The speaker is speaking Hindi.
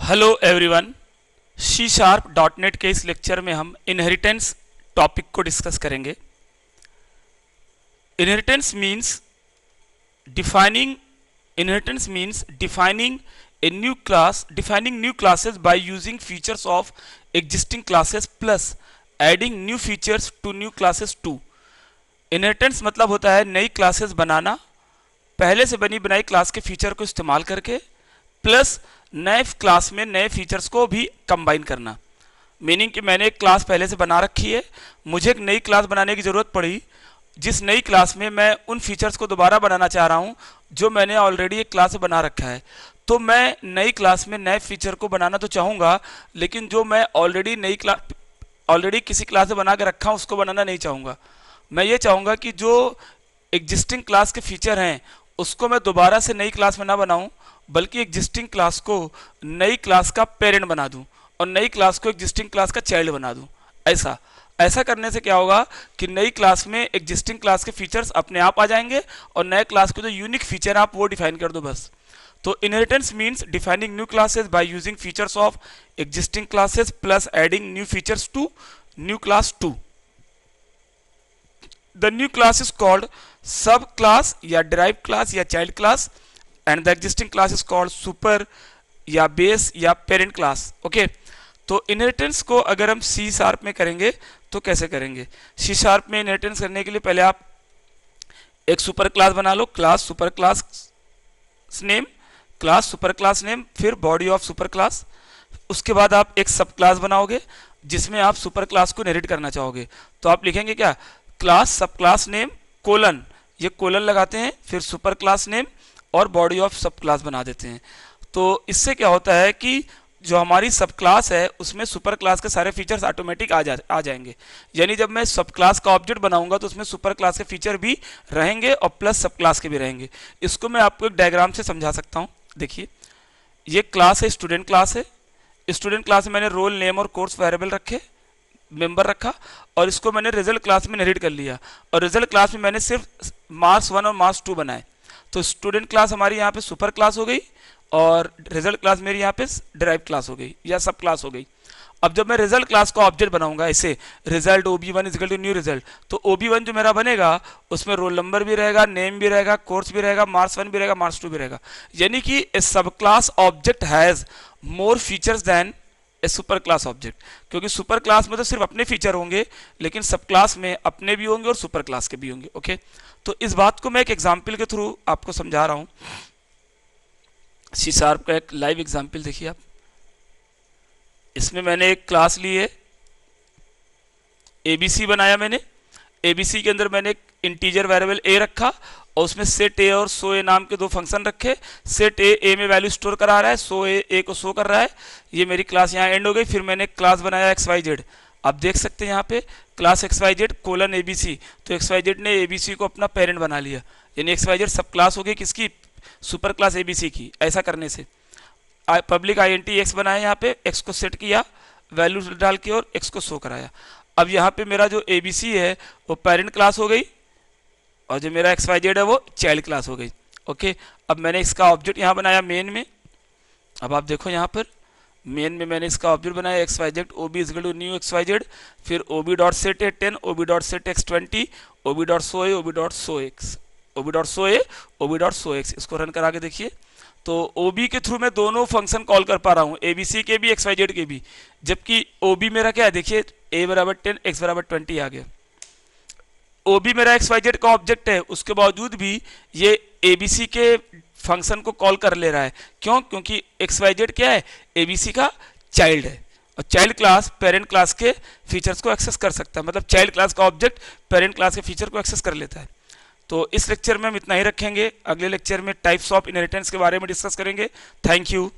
Hello everyone, C sharp dot net के इस लेक्चर में हम इनहेरिटेंस टॉपिक को डिस्कस करेंगे। Inheritance means defining a new class, defining new classes by using features of existing classes plus adding new features to new classes too. Inheritance मतलब होता है नई क्लासेस बनाना, पहले से बनी बनाई क्लास के फीचर को इस्तेमाल करके, प्लस नए क्लास में नए फीचर्स को भी कंबाइन करना। मीनिंग कि मैंने एक क्लास पहले से बना रखी है, मुझे एक नई क्लास बनाने की ज़रूरत पड़ी, जिस नई क्लास में मैं उन फीचर्स को दोबारा बनाना चाह रहा हूं जो मैंने ऑलरेडी एक क्लास में बना रखा है। तो मैं नई क्लास में नए फीचर को बनाना तो चाहूँगा, लेकिन जो मैं ऑलरेडी किसी क्लास में बना के रखा हूँ उसको बनाना नहीं चाहूँगा। मैं ये चाहूँगा कि जो एग्जिस्टिंग क्लास के फीचर हैं उसको मैं दोबारा से नई क्लास में ना बनाऊँ, बल्कि एग्जिस्टिंग क्लास को नई क्लास का पेरेंट बना दूं और नई क्लास को एग्जिस्टिंग क्लास का चाइल्ड बना दूं। ऐसा करने से क्या होगा कि नई क्लास में एग्जिस्टिंग क्लास के फीचर्स अपने आप आ जाएंगे और नए क्लास के जो यूनिक फीचर आप वो डिफाइन कर दो बस। तो inheritance means defining new classes by using features of existing classes plus adding new features to new class too. The new class is called sub class या डिराइव क्लास या child class, and the existing class is called super या बेस या पेरेंट क्लास। ओके, तो इनहेरिटेंस को अगर हम सी शार्प में करेंगे तो कैसे करेंगे? सी शार्प में इनहेरिटेंस करने के लिए पहले आप एक सुपर क्लास बना लो, class super class name, class super class name, फिर बॉडी ऑफ सुपर क्लास। उसके बाद आप एक सब क्लास बनाओगे जिसमें आप सुपर क्लास को इनहेरिट करना चाहोगे। तो आप लिखेंगे क्या? क्लास सब क्लास नेम कोलन, ये कोलन लगाते हैं, फिर सुपर क्लास नेम और बॉडी ऑफ सब क्लास बना देते हैं। तो इससे क्या होता है कि जो हमारी सब क्लास है उसमें सुपर क्लास के सारे फीचर्स ऑटोमेटिक आ जाएंगे। यानी जब मैं सब क्लास का ऑब्जेक्ट बनाऊंगा तो उसमें सुपर क्लास के फीचर भी रहेंगे और प्लस सब क्लास के भी रहेंगे। इसको मैं आपको एक डायग्राम से समझा सकता हूँ। देखिए, ये क्लास है, स्टूडेंट क्लास है। स्टूडेंट क्लास में मैंने रोल नेम और कोर्स वेरिएबल रखे, मेंबर रखा, और इसको मैंने रिजल्ट क्लास में इनहेरिट कर लिया, और रिजल्ट क्लास में मैंने सिर्फ मार्क्स 1 और मार्क्स 2 बनाए। तो स्टूडेंट क्लास हमारी यहाँ पे सुपर क्लास हो गई और रिजल्ट क्लास मेरी यहाँ पे डिराइव क्लास हो गई या सब क्लास हो गई। अब जब मैं रिजल्ट क्लास का ऑब्जेक्ट बनाऊंगा, इसे result OB1 is equal to new result, तो OB1 जो मेरा बनेगा उसमें रोल नंबर भी रहेगा, नेम भी रहेगा, कोर्स भी रहेगा, मार्क्स 1 भी रहेगा, मार्क्स 2 भी रहेगा। यानी कि a sub class object has more features than a super class object, क्योंकि सुपर क्लास में तो सिर्फ अपने फीचर होंगे, लेकिन सब क्लास में अपने भी होंगे और सुपर क्लास के भी होंगे। ओके, तो इस बात को मैं एक एग्जाम्पल के थ्रू आपको समझा रहा हूं। सी शार्प का एक लाइव एग्जाम्पल देखिए आप। इसमें मैंने एक क्लास ली है, ABC बनाया मैंने। ABC के अंदर मैंने एक इंटीजर वेरिएबल A रखा और उसमें सेट A और शो A नाम के दो फंक्शन रखे। सेट A में वैल्यू स्टोर करा रहा है, शो A को शो कर रहा है। ये मेरी क्लास यहाँ एंड हो गई। फिर मैंने क्लास बनाया XYZ। आप देख सकते हैं यहाँ पे क्लास XYZ कोलन ABC, तो XYZ ने ABC को अपना पेरेंट बना लिया, यानी XYZ सब क्लास हो गई किसकी? सुपर क्लास ABC की। ऐसा करने से पब्लिक INT X बनाया, यहाँ पे X को सेट किया वैल्यू डाल के और X को शो कराया। अब यहाँ पे मेरा जो ABC है वो पेरेंट क्लास हो गई और जो मेरा XYZ है वो चाइल्ड क्लास हो गई। ओके, अब मैंने इसका ऑब्जेक्ट यहाँ बनाया मेन में। अब आप देखो यहाँ पर मेन में मैंने इसका ऑब्जेक्ट बनाया XYZ OB is equal to new XYZ, फिर OB dot set A10, OB dot set X20, OB dot show A, OB dot show X, OB dot show A, OB dot show X। इसको रन करा के देखिए तो OB के थ्रू मैं दोनों फंक्शन कॉल कर पा रहा हूँ, ABC के भी XYZ के भी, जबकि OB मेरा क्या है? देखिए A बराबर 10 X बराबर 20 आ गया। OB मेरा XYZ का ऑब्जेक्ट है, उसके बावजूद भी ये ABC के फंक्शन को कॉल कर ले रहा है। क्यों? क्योंकि XYZ क्या है? ABC का चाइल्ड है, और चाइल्ड क्लास पेरेंट क्लास के फीचर्स को एक्सेस कर सकता है। मतलब चाइल्ड क्लास का ऑब्जेक्ट पेरेंट क्लास के फीचर को एक्सेस कर लेता है। तो इस लेक्चर में हम इतना ही रखेंगे। अगले लेक्चर में टाइप्स ऑफ इनहेरिटेंस के बारे में डिस्कस करेंगे। Thank you.